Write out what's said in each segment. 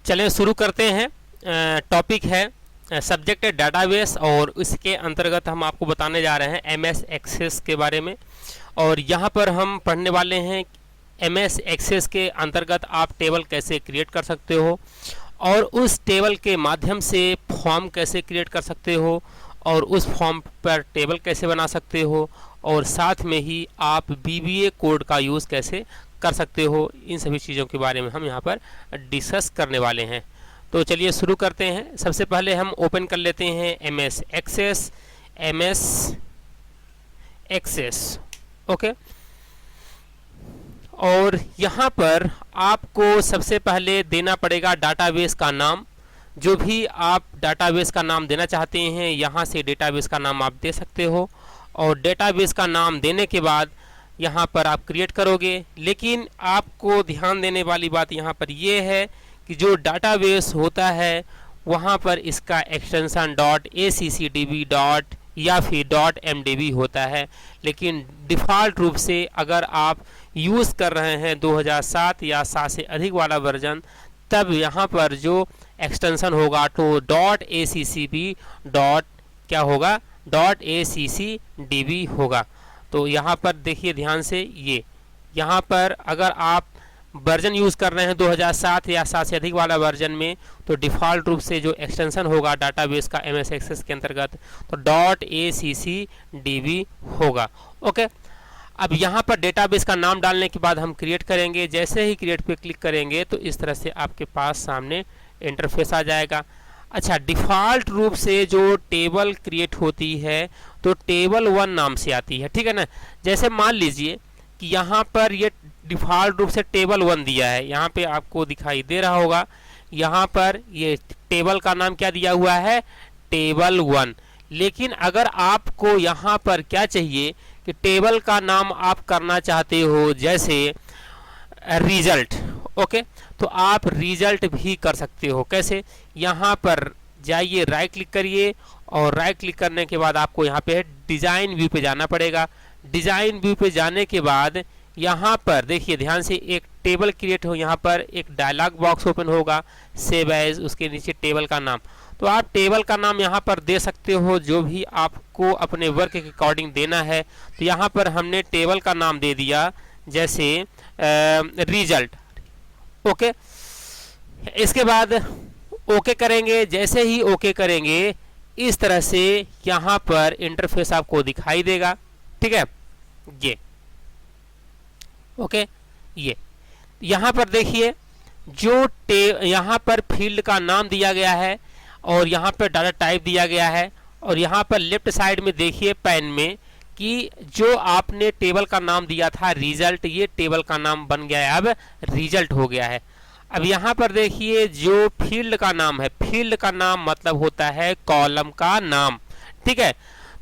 चलें शुरू करते हैं। टॉपिक है सब्जेक्ट है डाटाबेस और इसके अंतर्गत हम आपको बताने जा रहे हैं एमएस एक्सेस के बारे में। और यहाँ पर हम पढ़ने वाले हैं एमएस एक्सेस के अंतर्गत आप टेबल कैसे क्रिएट कर सकते हो और उस टेबल के माध्यम से फॉर्म कैसे क्रिएट कर सकते हो और उस फॉर्म पर टेबल कैसे बना सकते हो और साथ में ही आप बीबीए कोड का यूज़ कैसे कर सकते हो। इन सभी चीज़ों के बारे में हम यहाँ पर डिस्कस करने वाले हैं। तो चलिए शुरू करते हैं। सबसे पहले हम ओपन कर लेते हैं एमएस एक्सेस ओके। और यहाँ पर आपको सबसे पहले देना पड़ेगा डाटाबेस का नाम। जो भी आप डाटाबेस का नाम देना चाहते हैं यहाँ से डेटाबेस का नाम आप दे सकते हो और डेटाबेस का नाम देने के बाद यहाँ पर आप क्रिएट करोगे। लेकिन आपको ध्यान देने वाली बात यहाँ पर ये है कि जो डाटाबेस होता है वहाँ पर इसका एक्सटेंशन .accdb या फिर .mdb होता है। लेकिन डिफ़ॉल्ट रूप से अगर आप यूज़ कर रहे हैं 2007 या 7 से अधिक वाला वर्जन, तब यहाँ पर जो एक्सटेंशन होगा तो .accb क्या होगा .accdb होगा। तो यहाँ पर देखिए ध्यान से, ये यहाँ पर अगर आप वर्जन यूज़ कर रहे हैं 2007 या 7 से अधिक वाला वर्जन में, तो डिफ़ॉल्ट रूप से जो एक्सटेंशन होगा डाटाबेस का एमएस एक्सेस के अंतर्गत तो .accdb होगा। ओके, अब यहाँ पर डेटाबेस का नाम डालने के बाद हम क्रिएट करेंगे। जैसे ही क्रिएट पे क्लिक करेंगे तो इस तरह से आपके पास सामने इंटरफेस आ जाएगा। अच्छा, डिफ़ॉल्ट रूप से जो टेबल क्रिएट होती है तो टेबल 1 नाम से आती है, ठीक है ना। जैसे मान लीजिए कि यहाँ पर ये डिफ़ॉल्ट रूप से टेबल 1 दिया है, यहाँ पे आपको दिखाई दे रहा होगा। यहाँ पर ये टेबल का नाम क्या दिया हुआ है, टेबल 1। लेकिन अगर आपको यहाँ पर क्या चाहिए कि टेबल का नाम आप करना चाहते हो जैसे रिजल्ट, ओके, तो आप रिजल्ट भी कर सकते हो। कैसे, यहाँ पर जाइए, राइट क्लिक करिए और राइट क्लिक करने के बाद आपको यहाँ पे डिज़ाइन व्यू पे जाना पड़ेगा। डिज़ाइन व्यू पे जाने के बाद यहाँ पर देखिए ध्यान से, एक टेबल क्रिएट हो, यहाँ पर एक डायलॉग बॉक्स ओपन होगा, सेव एज, उसके नीचे टेबल का नाम। तो आप टेबल का नाम यहाँ पर दे सकते हो जो भी आपको अपने वर्क के अकॉर्डिंग देना है। तो यहाँ पर हमने टेबल का नाम दे दिया जैसे रिजल्ट, ओके। इसके बाद ओके करेंगे। जैसे ही ओके करेंगे इस तरह से यहाँ पर इंटरफेस आपको दिखाई देगा, ठीक है। ये ओके, ये यहाँ पर देखिए जो यहाँ पर फील्ड का नाम दिया गया है और यहाँ पर डाटा टाइप दिया गया है और यहाँ पर लेफ्ट साइड में देखिए पैन में कि जो आपने टेबल का नाम दिया था रिजल्ट, ये टेबल का नाम बन गया है, अब रिजल्ट हो गया है। अब यहाँ पर देखिए जो फील्ड का नाम है, फील्ड का नाम मतलब होता है कॉलम का नाम, ठीक है।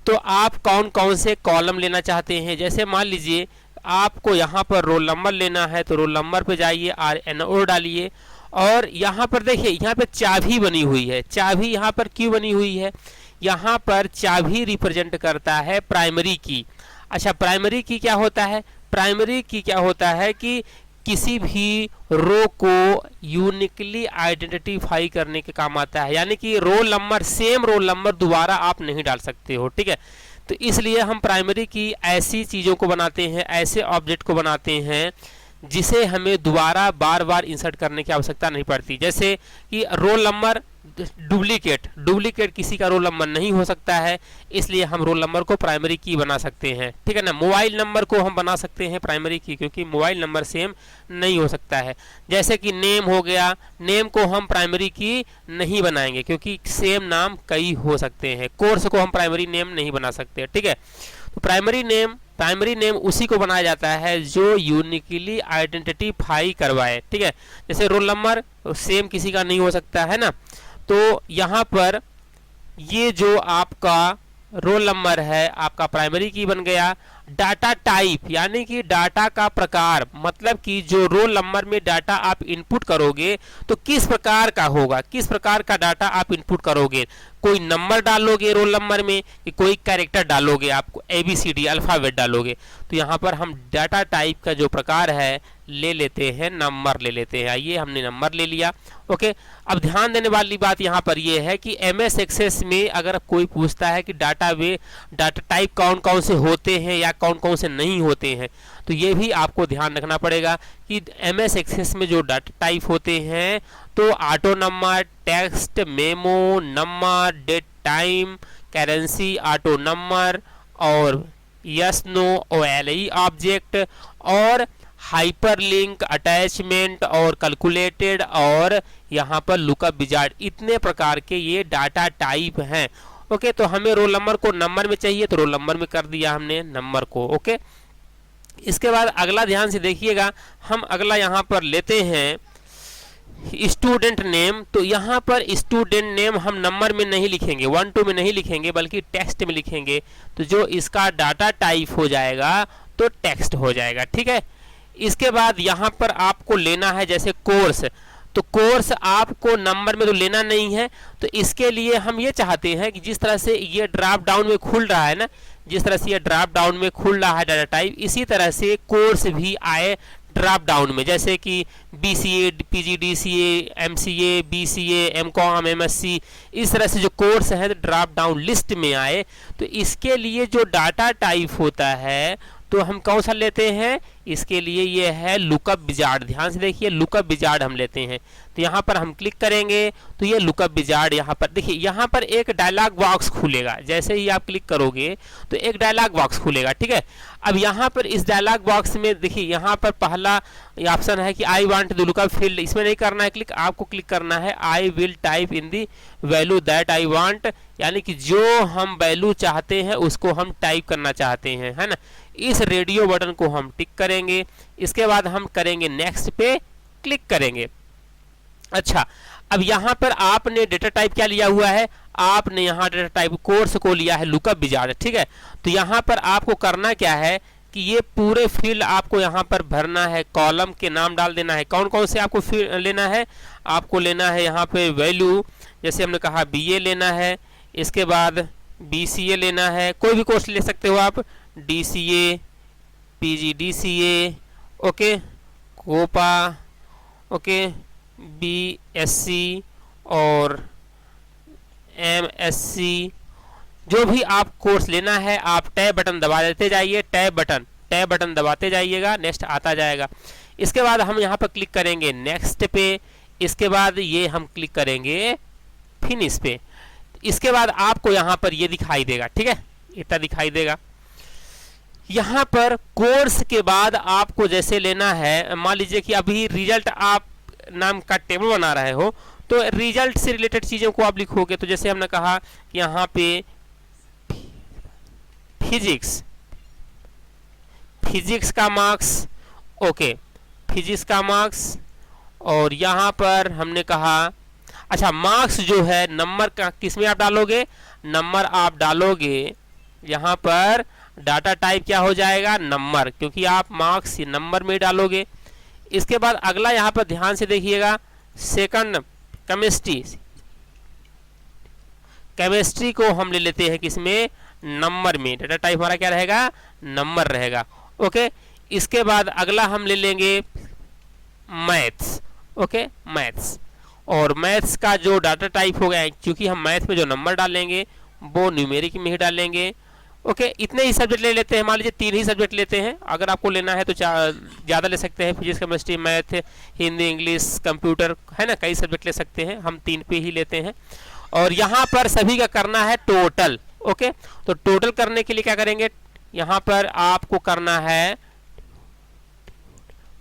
तो आप कौन कौन से कॉलम लेना चाहते हैं, जैसे मान लीजिए आपको यहाँ पर रोल नंबर लेना है तो रोल नंबर पे जाइए, RNO डालिए और यहाँ पर देखिए यहाँ पे चाबी बनी हुई है। चाबी यहाँ पर क्यों बनी हुई है, यहाँ पर चाबी रिप्रेजेंट करता है प्राइमरी की। अच्छा, प्राइमरी की क्या होता है, प्राइमरी की क्या होता है कि किसी भी रो को यूनिकली आइडेंटिफाई करने के काम आता है, यानी कि roll number, same roll number दोबारा आप नहीं डाल सकते हो, ठीक है। तो इसलिए हम प्राइमरी की ऐसी चीज़ों को बनाते हैं, ऐसे ऑब्जेक्ट को बनाते हैं जिसे हमें दोबारा बार बार इंसर्ट करने की आवश्यकता नहीं पड़ती। जैसे कि रोल नंबर डुप्लीकेट किसी का रोल नंबर नहीं हो सकता है, इसलिए हम रोल नंबर को प्राइमरी की बना सकते हैं, ठीक है ना। मोबाइल नंबर को हम बना सकते हैं प्राइमरी की, क्योंकि मोबाइल नंबर सेम नहीं हो सकता है। जैसे कि नेम हो गया, नेम को हम प्राइमरी की नहीं बनाएंगे क्योंकि सेम नाम कई हो सकते हैं। कोर्स को हम प्राइमरी नेम नहीं बना सकते, ठीक है। तो प्राइमरी नेम उसी को बनाया जाता है जो यूनिकली आइडेंटिफाई करवाए, ठीक है। जैसे रोल नंबर सेम किसी का नहीं हो सकता है ना। तो यहाँ पर ये जो आपका रोल नंबर है आपका प्राइमरी की बन गया। डाटा टाइप यानी कि डाटा का प्रकार, मतलब कि जो रोल नंबर में डाटा आप इनपुट करोगे तो किस प्रकार का होगा, किस प्रकार का डाटा आप इनपुट करोगे। कोई नंबर डालोगे रोल नंबर में कि कोई कैरेक्टर डालोगे, आपको ABCD अल्फ़ाबेट डालोगे। तो यहाँ पर हम डाटा टाइप का जो प्रकार है ले लेते हैं, नंबर ले लेते हैं। आइए हमने नंबर ले लिया। ओके, अब ध्यान देने वाली बात यहाँ पर ये है कि MS एक्सेस में अगर कोई पूछता है कि डाटा टाइप कौन कौन से होते हैं या कौन कौन से नहीं होते हैं, तो ये भी आपको ध्यान रखना पड़ेगा कि MS एक्सेस में जो डाटा टाइप होते हैं तो auto number, text, memo, number, date time, currency, auto number और यस नो, OLE ऑब्जेक्ट और हाइपरलिंक, अटैचमेंट और कैलकुलेटेड और यहाँ पर लुकअप विजार्ड, इतने प्रकार के ये डाटा टाइप हैं। ओके, तो हमें रोल नंबर को नंबर में चाहिए तो रोल नंबर में कर दिया हमने नंबर को। ओके, इसके बाद अगला ध्यान से देखिएगा, हम अगला यहाँ पर लेते हैं स्टूडेंट नेम। तो यहाँ पर स्टूडेंट नेम हम नंबर में नहीं लिखेंगे, 1 2 में नहीं लिखेंगे, बल्कि टेक्स्ट में लिखेंगे। तो जो इसका डाटा टाइप हो जाएगा तो टेक्स्ट हो जाएगा। ठीक है, इसके बाद यहाँ पर आपको लेना है जैसे कोर्स, तो कोर्स आपको नंबर में तो लेना नहीं है। तो इसके लिए हम ये चाहते हैं कि जिस तरह से ये ड्रॉप डाउन में खुल रहा है ना, जिस तरह से ये ड्रॉप डाउन में खुल रहा है डाटा टाइप, इसी तरह से कोर्स भी आए ड्रॉप डाउन में, जैसे कि BCA, PG, DCA, MCA, BCA, MCOM, MSc, इस तरह से जो कोर्स है ड्रॉप डाउन लिस्ट में आए। तो इसके लिए जो डाटा टाइप होता है तो हम कौन सा लेते हैं, इसके लिए ये है लुकअप विजार्ड। ध्यान से देखिए, लुकअप विजार्ड हम लेते हैं। तो यहाँ पर हम क्लिक करेंगे तो ये लुकअप विजार्ड यहाँ पर देखिए, यहाँ पर एक डायलॉग बॉक्स खुलेगा। जैसे ही आप क्लिक करोगे तो एक डायलॉग बॉक्स खुलेगा। ठीक है, अब यहाँ पर इस डायलॉग बॉक्स में देखिए, यहाँ पर पहला ऑप्शन है कि I want the lookup field, इसमें नहीं करना है क्लिक, आपको क्लिक करना है I will type in the value that I want, यानी कि जो हम वैल्यू चाहते हैं उसको हम टाइप करना चाहते हैं, है ना। इस रेडियो बटन को हम टिक करेंगे। इसके बाद हम करेंगे नेक्स्ट पे क्लिक करेंगे। अच्छा, अब यहाँ पर आपने डेटा टाइप क्या लिया हुआ है, आपने यहाँ डेटा टाइप कोर्स को लिया है लुकअप विजार्ड। ठीक है, तो यहाँ पर आपको करना क्या है कि ये पूरे फील्ड आपको यहाँ पर भरना है, कॉलम के नाम डाल देना है। कौन कौन से आपको लेना है, आपको लेना है यहाँ पे वैल्यू, जैसे हमने कहा BA लेना है, इसके बाद BCA लेना है, कोई भी कोर्स ले सकते हो आप, DCA, PG DCA, okay, COPA, okay, BSc और MSc, जो भी आप कोर्स लेना है आप टैब बटन दबा देते जाइए, टैब बटन दबाते जाइएगा, नेक्स्ट आता जाएगा। इसके बाद हम यहाँ पर क्लिक करेंगे नेक्स्ट पे, इसके बाद ये हम क्लिक करेंगे फिनिश पे। इसके बाद आपको यहाँ पर ये दिखाई देगा, ठीक है, इतना दिखाई देगा। यहाँ पर कोर्स के बाद आपको जैसे लेना है, मान लीजिए कि अभी रिजल्ट आप नाम का टेबल बना रहे हो, तो रिजल्ट से रिलेटेड चीज़ों को आप लिखोगे। तो जैसे हमने कहा कि यहाँ पे फिजिक्स का मार्क्स, ओके, फिजिक्स का मार्क्स, और यहाँ पर हमने कहा, अच्छा, मार्क्स जो है नंबर का किस में आप डालोगे, नंबर आप डालोगे, यहाँ पर डाटा टाइप क्या हो जाएगा, नंबर, क्योंकि आप मार्क्स नंबर में डालोगे। इसके बाद अगला यहाँ पर ध्यान से देखिएगा, सेकंड केमिस्ट्री को हम ले लेते हैं किसमें, नंबर में, डाटा टाइप हमारा क्या रहेगा, नंबर रहेगा। ओके, इसके बाद अगला हम ले लेंगे मैथ्स, ओके, मैथ्स, और मैथ्स का जो डाटा टाइप हो गया, क्योंकि हम मैथ में जो नंबर डालेंगे वो न्यूमेरिक में ही डालेंगे। ओके, इतने ही सब्जेक्ट ले लेते हैं, मान लीजिए 3 ही सब्जेक्ट लेते हैं, अगर आपको लेना है तो ज़्यादा ले सकते हैं, physics, chemistry, math, Hindi, English, computer, है ना, कई सब्जेक्ट ले सकते हैं, हम 3 पे ही लेते हैं। और यहाँ पर सभी का करना है टोटल। ओके, तो टोटल करने के लिए क्या करेंगे, यहाँ पर आपको करना है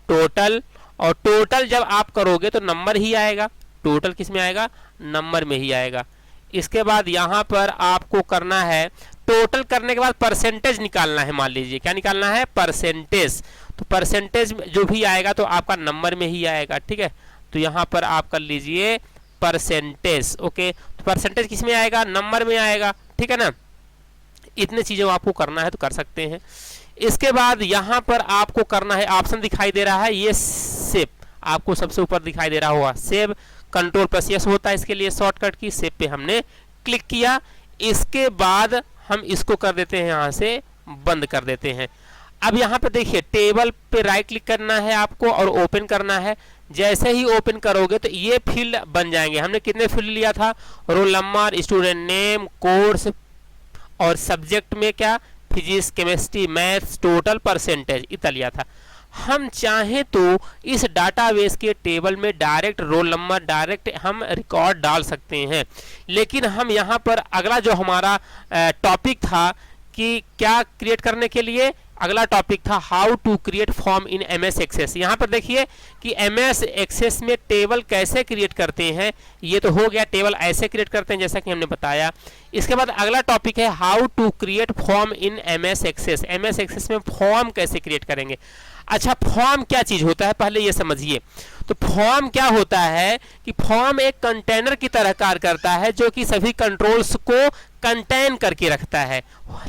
टोटल, और टोटल जब आप करोगे तो नंबर ही आएगा, टोटल किस में आएगा, नंबर में ही आएगा। इसके बाद यहाँ पर आपको करना है, टोटल करने के बाद परसेंटेज निकालना है, मान लीजिए क्या निकालना है, परसेंटेज। तो परसेंटेज जो भी आएगा तो आपका नंबर में ही आएगा, ठीक है। तो यहाँ पर आप कर लीजिए परसेंटेज। ओके, तो परसेंटेज किस में आएगा, नंबर में आएगा, ठीक है ना। इतने चीज़ें आपको करना है तो कर सकते हैं। इसके बाद यहाँ पर आपको करना है, ऑप्शन दिखाई दे रहा है, ये सेव, आपको सबसे ऊपर दिखाई दे रहा होगा सेव, Ctrl+S होता है इसके लिए शॉर्टकट की, सेव पे हमने क्लिक किया। इसके बाद हम इसको कर देते हैं, यहाँ से बंद कर देते हैं। अब यहाँ पे देखिए टेबल पे राइट क्लिक करना है आपको और ओपन करना है। जैसे ही ओपन करोगे तो ये फील्ड बन जाएंगे। हमने कितने फील्ड लिया था, roll number, student name, course और सब्जेक्ट में क्या physics, chemistry, maths, total, percentage इतना लिया था। हम चाहें तो इस डाटाबेस के टेबल में डायरेक्ट रोल नंबर डायरेक्ट हम रिकॉर्ड डाल सकते हैं, लेकिन हम यहाँ पर अगला जो हमारा टॉपिक था कि क्या क्रिएट करने के लिए, अगला टॉपिक था how to create form in MS Access. यहाँ पर देखिए कि एमएस एक्सेस में टेबल कैसे क्रिएट करते हैं। ये तो हो गया, टेबल ऐसे क्रिएट करते हैं जैसा कि हमने बताया। इसके बाद अगला टॉपिक है how to create form in MS Access. MS Access में फॉर्म कैसे क्रिएट करेंगे। अच्छा, फॉर्म क्या चीज होता है पहले ये समझिए। तो फॉर्म क्या होता है कि फॉर्म एक कंटेनर की तरह कार्य करता है जो कि सभी कंट्रोल्स को कंटेन करके रखता है,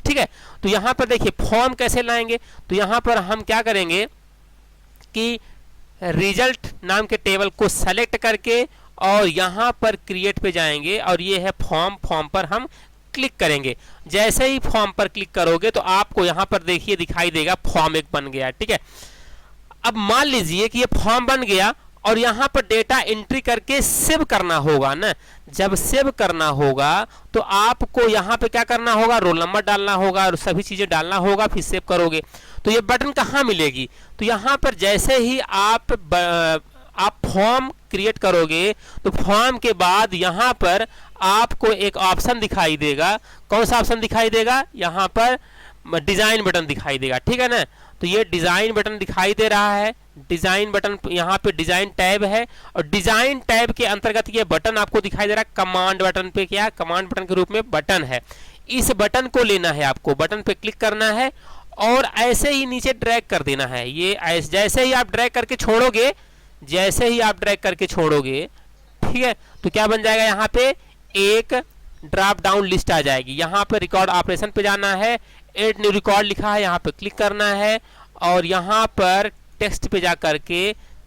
ठीक है। तो यहाँ पर देखिए फॉर्म कैसे लाएंगे, तो यहाँ पर हम क्या करेंगे कि रिजल्ट नाम के टेबल को सेलेक्ट करके और यहाँ पर क्रिएट पे जाएंगे और ये है फॉर्म। फॉर्म पर हम क्लिक करेंगे। जैसे ही फॉर्म पर क्लिक करोगे तो आपको यहाँ पर देखिए दिखाई देगा फॉर्म एक बन गया, ठीक है। अब मान लीजिए कि ये फॉर्म बन गया और यहाँ पर डेटा एंट्री करके सेव करना होगा ना। जब सेव करना होगा तो आपको यहाँ पे क्या करना होगा, रोल नंबर डालना होगा और सभी चीजें डालना होगा, फिर सेव करोगे। तो ये बटन कहाँ मिलेगी, तो यहाँ पर जैसे ही आप फॉर्म क्रिएट करोगे तो फॉर्म के बाद यहाँ पर आपको एक ऑप्शन दिखाई देगा। कौन सा ऑप्शन दिखाई देगा, यहाँ पर डिजाइन बटन दिखाई देगा, ठीक है ना। तो ये डिजाइन बटन दिखाई दे रहा है। डिजाइन बटन यहाँ पे डिजाइन टैब है और डिजाइन टैब के अंतर्गत ये बटन आपको दिखाई दे रहा है कमांड बटन पे। क्या कमांड बटन के रूप में बटन है। इस बटन को लेना है आपको, बटन पे क्लिक करना है और ऐसे ही नीचे ड्रैग कर देना है। ये जैसे ही आप ड्रैग करके छोड़ोगे, जैसे ही आप ड्रैग करके छोड़ोगे, ठीक है, तो क्या बन जाएगा, यहाँ पे एक ड्रॉप डाउन लिस्ट आ जाएगी। यहाँ पे रिकॉर्ड ऑपरेशन पे जाना है, एड न्यू रिकॉर्ड लिखा है, यहाँ पे क्लिक करना है और यहाँ पर टेक्स्ट पे जा करके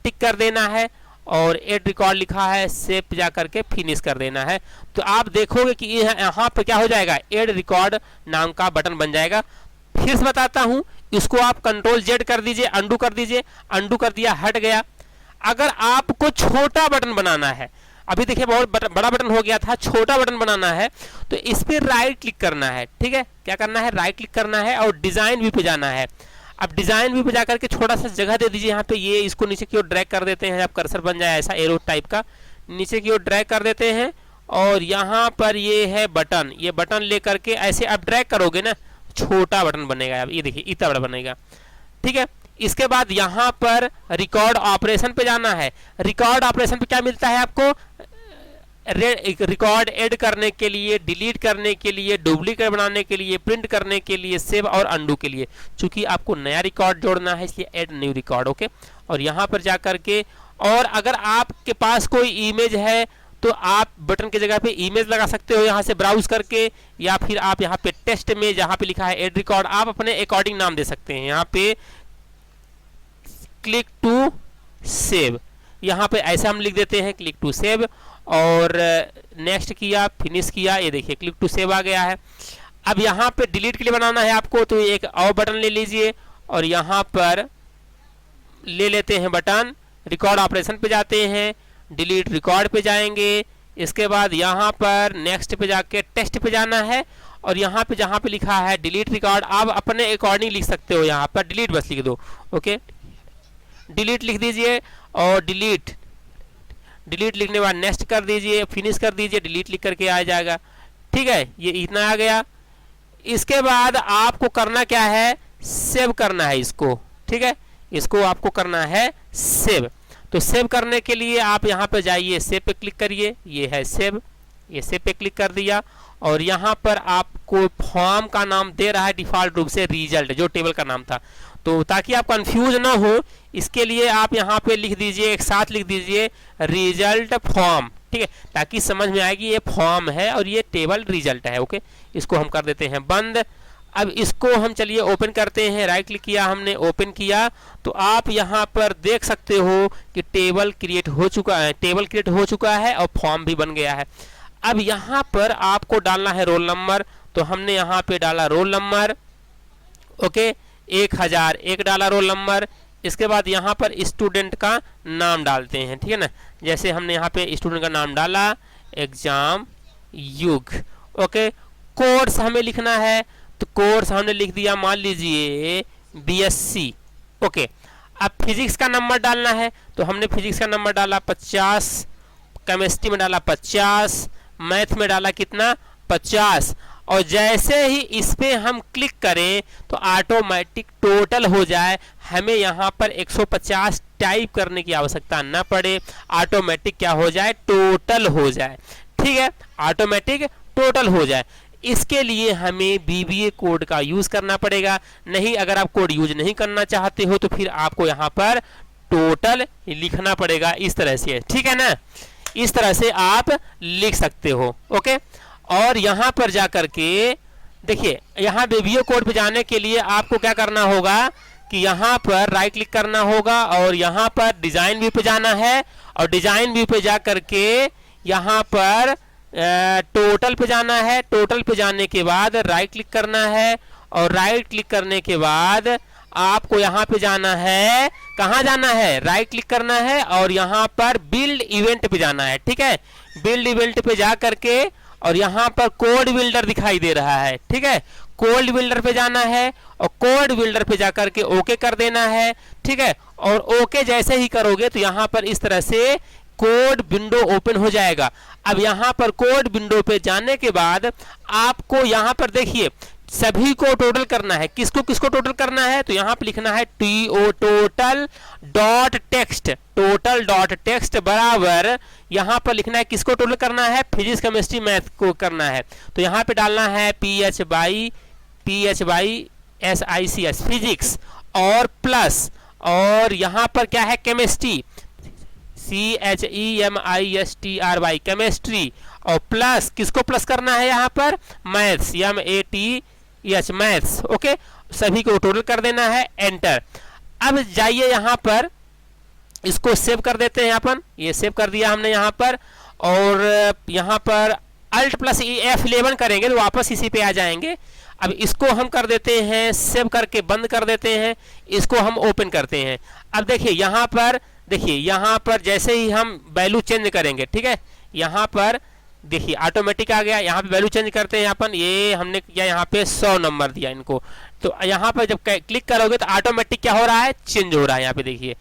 टिक कर देना है और एड रिकॉर्ड लिखा है, सेव पे जा करके फिनिश कर देना है। तो आप देखोगे कि यहाँ पे क्या हो जाएगा, एड रिकॉर्ड नाम का बटन बन जाएगा। फिर से बताता हूँ, इसको आप कंट्रोल जेड कर दीजिए, अंडू कर दीजिए, अंडू कर दिया, हट गया। अगर आपको छोटा बटन बनाना है, अभी देखिए बहुत बड़ा बटन हो गया था, छोटा बटन बनाना है तो इस पर राइट क्लिक करना है, ठीक है। क्या करना है, राइट क्लिक करना है और डिजाइन व्यू पे जाना है। अब डिजाइन व्यू पे जाकर के थोड़ा सा जगह दे दीजिए यहाँ पे, ये इसको नीचे की ओर ड्रैग कर देते हैं, जब कर्सर बन जाए ऐसा एरो टाइप का, नीचे की ओर ड्रैग कर देते हैं और यहाँ पर ये है बटन, ये बटन लेकर के ऐसे आप ड्रैग करोगे ना, छोटा बटन बनेगा। अब ये देखिए इतना बड़ा बनेगा, ठीक है। इसके बाद यहाँ पर रिकॉर्ड ऑपरेशन पे जाना है। रिकॉर्ड ऑपरेशन पे क्या मिलता है आपको, रिकॉर्ड ऐड करने के लिए, डिलीट करने के लिए, डुप्लीकेट बनाने के लिए, प्रिंट करने के लिए, सेव और अंडू के लिए। चूंकि आपको नया रिकॉर्ड जोड़ना है इसलिए ऐड न्यू रिकॉर्ड, ओके। और यहाँ पर जा करके, और अगर आपके पास कोई इमेज है तो आप बटन की जगह पे इमेज लगा सकते हो यहाँ से ब्राउज करके, या फिर आप यहाँ पे टेक्स्ट में जहाँ पे लिखा है ऐड रिकॉर्ड, आप अपने अकॉर्डिंग नाम दे सकते हैं। यहाँ पे क्लिक टू सेव, यहाँ पे ऐसा हम लिख देते हैं क्लिक टू सेव और नेक्स्ट किया, फिनिश किया, ये देखिए क्लिक टू सेव आ गया है। अब यहाँ पे डिलीट के लिए बनाना है आपको तो एक और बटन ले लीजिए और यहाँ पर ले लेते हैं बटन, रिकॉर्ड ऑपरेशन पे जाते हैं, डिलीट रिकॉर्ड पे जाएंगे। इसके बाद यहाँ पर नेक्स्ट पे जाके टेक्स्ट पे जाना है और यहाँ पे जहाँ पे लिखा है डिलीट रिकॉर्ड, आप अपने अकॉर्डिंग लिख सकते हो, यहाँ पर डिलीट बस लिख दो, ओके। डिलीट लिख दीजिए और डिलीट लिखने के बाद नेक्स्ट कर दीजिए, फिनिश कर दीजिए, डिलीट लिख करके आ जाएगा, ठीक है। ये इतना आ गया। इसके बाद आपको करना क्या है, सेव करना है इसको, ठीक है। इसको आपको करना है सेव। तो सेव करने के लिए आप यहाँ पे जाइए, सेव पे क्लिक करिए, ये है सेव, ये सेव पे क्लिक कर दिया और यहाँ पर आपको फॉर्म का नाम दे रहा है डिफॉल्ट रूप से रिजल्ट, जो टेबल का नाम था। तो ताकि आप कंफ्यूज ना हो इसके लिए आप यहाँ पे लिख दीजिए, एक साथ लिख दीजिए रिजल्ट फॉर्म, ठीक है, ताकि समझ में आएगी ये फॉर्म है और ये टेबल रिजल्ट है, ओके। इसको हम कर देते हैं बंद। अब इसको हम चलिए ओपन करते हैं, राइट क्लिक किया हमने, ओपन किया तो आप यहाँ पर देख सकते हो कि टेबल क्रिएट हो चुका है, टेबल क्रिएट हो चुका है और फॉर्म भी बन गया है। अब यहाँ पर आपको डालना है रोल नंबर, तो हमने यहाँ पे डाला रोल नंबर, ओके। 1000 एक डाला रोल नंबर, इसके बाद यहाँ पर स्टूडेंट का नाम डालते हैं, ठीक है ना। जैसे हमने यहाँ पे स्टूडेंट का नाम डाला एग्जाम युग। ओके, कोर्स हमें लिखना है तो कोर्स हमने लिख दिया, मान लीजिए BSc। ओके, अब फिजिक्स का नंबर डालना है तो हमने फिजिक्स का नंबर डाला 50, केमिस्ट्री में डाला 50, मैथ में डाला कितना 50। और जैसे ही इस पे हम क्लिक करें तो ऑटोमेटिक टोटल हो जाए, हमें यहाँ पर 150 टाइप करने की आवश्यकता ना पड़े, ऑटोमेटिक क्या हो जाए टोटल हो जाए, ठीक है, ऑटोमेटिक टोटल हो जाए। इसके लिए हमें VBA कोड का यूज करना पड़ेगा, नहीं अगर आप कोड यूज नहीं करना चाहते हो तो फिर आपको यहाँ पर टोटल लिखना पड़ेगा इस तरह से, ठीक है ना, इस तरह से आप लिख सकते हो। ओके, और यहाँ पर जाकर के देखिए, यहाँ VBA कोड पे जाने के लिए आपको क्या करना होगा कि यहाँ पर राइट क्लिक करना होगा और यहाँ पर डिजाइन व्यू पे जाना है, और डिजाइन व्यू पे जा करके यहाँ पर टोटल पे जाना है। टोटल पे जाने के बाद राइट क्लिक करना है, और राइट क्लिक करने के बाद आपको यहाँ पे जाना है, कहाँ जाना है, राइट क्लिक करना है और यहाँ पर बिल्ड इवेंट पे जाना है, ठीक है। बिल्ड इवेंट पे जा करके और यहाँ पर कोड बिल्डर दिखाई दे रहा है, ठीक है, कोड बिल्डर पे जाना है और कोड बिल्डर पे जा करके ओके कर देना है, ठीक है। और ओके जैसे ही करोगे तो यहाँ पर इस तरह से कोड विंडो ओपन हो जाएगा। अब यहाँ पर कोड विंडो पे जाने के बाद आपको यहाँ पर देखिए सभी को टोटल करना है। किसको किसको टोटल करना है तो यहाँ पे लिखना है total dot text, total dot text बराबर यहाँ पर लिखना है किसको टोटल करना है, फिजिक्स केमिस्ट्री मैथ को करना है। तो यहाँ पे डालना है PH/SICS फिजिक्स और प्लस, और यहाँ पर क्या है केमिस्ट्री CHEMISTRY केमिस्ट्री, और प्लस किसको प्लस करना है यहाँ पर मैथ्स MATH मैथ्स। ओके, सभी को टोटल कर देना है, एंटर। अब जाइए यहाँ पर इसको सेव कर देते हैं अपन, ये सेव कर दिया हमने यहाँ पर, और यहाँ पर Alt+F11 करेंगे तो वापस इसी पे आ जाएंगे। अब इसको हम कर देते हैं सेव करके बंद कर देते हैं, इसको हम ओपन करते हैं। अब देखिए यहाँ पर, देखिए यहाँ पर जैसे ही हम वैल्यू चेंज करेंगे, ठीक है, यहाँ पर देखिए ऑटोमेटिक आ गया। यहाँ पे वैल्यू चेंज करते हैं अपन, ये हमने किया यहाँ पे 100 नंबर दिया इनको, तो यहाँ पर जब क्लिक करोगे तो ऑटोमेटिक क्या हो रहा है चेंज हो रहा है यहाँ पे देखिए।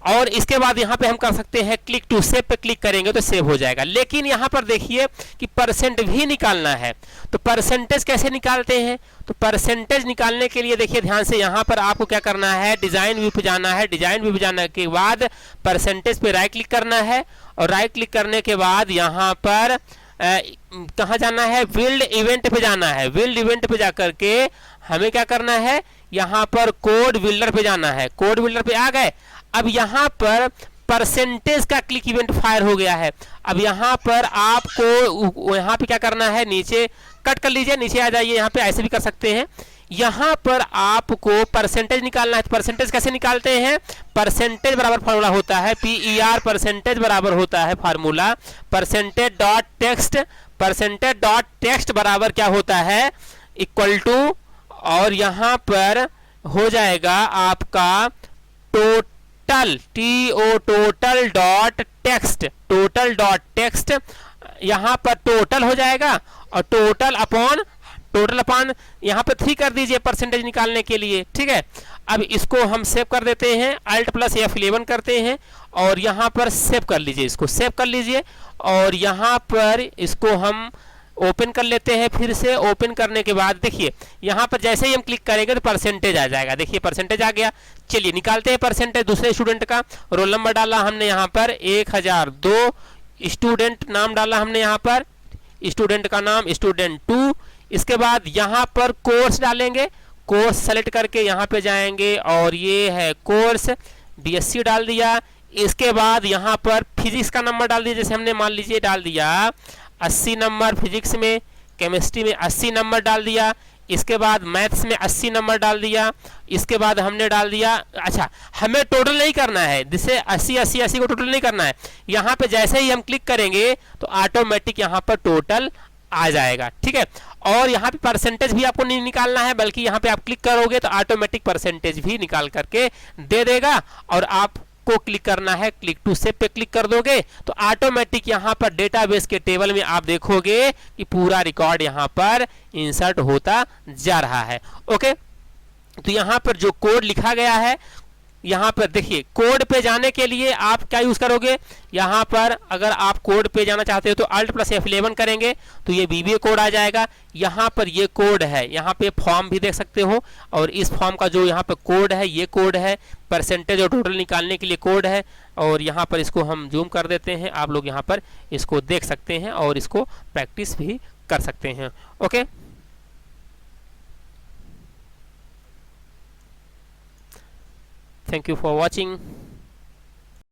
और इसके बाद यहाँ पे हम कर सकते हैं क्लिक टू सेव पे क्लिक करेंगे तो सेव हो जाएगा। लेकिन यहाँ पर देखिए कि परसेंट भी निकालना है, तो परसेंटेज कैसे निकालते हैं, तो परसेंटेज निकालने के लिए देखिए ध्यान से यहाँ पर आपको क्या करना है, डिजाइन व्यू पे जाना है। डिजाइन व्यू पे जाने के बाद परसेंटेज पे राइट क्लिक करना है, और राइट क्लिक करने के बाद यहाँ पर कहाँ जाना है, बिल्ड इवेंट पे जाना है। बिल्ड इवेंट पे जाकर के हमें क्या करना है, यहाँ पर कोड बिल्डर पे जाना है। कोड बिल्डर पे आ गए, अब यहाँ पर परसेंटेज का क्लिक इवेंट फायर हो गया है। अब यहाँ पर आपको यहाँ पे क्या करना है, नीचे कट कर लीजिए, नीचे आ जाइए, यहाँ पे ऐसे भी कर सकते हैं। यहाँ पर आपको परसेंटेज निकालना है, तो परसेंटेज कैसे निकालते हैं, परसेंटेज बराबर फार्मूला होता है PER, परसेंटेज बराबर होता है फार्मूला परसेंटेज डॉट टेक्स्ट बराबर क्या होता है इक्वल टू, और यहाँ पर हो जाएगा आपका total total dot text, total dot text, यहाँ पर टोटल हो जाएगा और टोटल अपॉन यहाँ पर 3 कर दीजिए परसेंटेज निकालने के लिए, ठीक है। अब इसको हम सेव कर देते हैं, Alt+F11 करते हैं और यहाँ पर सेव कर लीजिए, इसको सेव कर लीजिए, और यहाँ पर इसको हम ओपन कर लेते हैं। फिर से ओपन करने के बाद देखिए यहाँ पर जैसे ही हम क्लिक करेंगे तो परसेंटेज आ जाएगा, देखिए परसेंटेज आ गया। चलिए निकालते हैं परसेंटेज दूसरे स्टूडेंट का। रोल नंबर डाला हमने यहाँ पर 1002, स्टूडेंट नाम डाला हमने यहाँ पर, स्टूडेंट का नाम स्टूडेंट 2। इसके बाद यहाँ पर कोर्स डालेंगे, कोर्स सेलेक्ट करके यहाँ पे जाएंगे और ये है कोर्स BSc डाल दिया। इसके बाद यहाँ पर फिजिक्स का नंबर डाल दिया, जैसे हमने मान लीजिए डाल दिया 80 नंबर फिजिक्स में, केमिस्ट्री में 80 नंबर डाल दिया। इसके बाद मैथ्स में 80 नंबर डाल दिया। इसके बाद हमने डाल दिया, अच्छा हमें टोटल नहीं करना है, जिससे 80 को टोटल नहीं करना है। यहाँ पे जैसे ही हम क्लिक करेंगे तो ऑटोमेटिक यहाँ पर टोटल आ जाएगा। ठीक है, और यहाँ पे परसेंटेज भी आपको नहीं निकालना है, बल्कि यहाँ पे आप क्लिक करोगे तो ऑटोमेटिक परसेंटेज भी निकाल करके दे देगा। और आपको क्लिक करना है, क्लिक टू सेव पे क्लिक कर दोगे तो ऑटोमेटिक यहाँ पर डेटाबेस के टेबल में आप देखोगे कि पूरा रिकॉर्ड यहाँ पर इंसर्ट होता जा रहा है। ओके, तो यहाँ पर जो कोड लिखा गया है, यहाँ पर देखिए कोड पे जाने के लिए आप क्या यूज करोगे, यहाँ पर अगर आप कोड पे जाना चाहते हो तो Alt+F11 करेंगे तो ये VBA कोड आ जाएगा। यहाँ पर ये कोड है, यहाँ पे फॉर्म भी देख सकते हो, और इस फॉर्म का जो यहाँ पे कोड है ये कोड है, परसेंटेज और टोटल निकालने के लिए कोड है। और यहाँ पर इसको हम जूम कर देते हैं, आप लोग यहाँ पर इसको देख सकते हैं और इसको प्रैक्टिस भी कर सकते हैं। Okay, thank you for watching।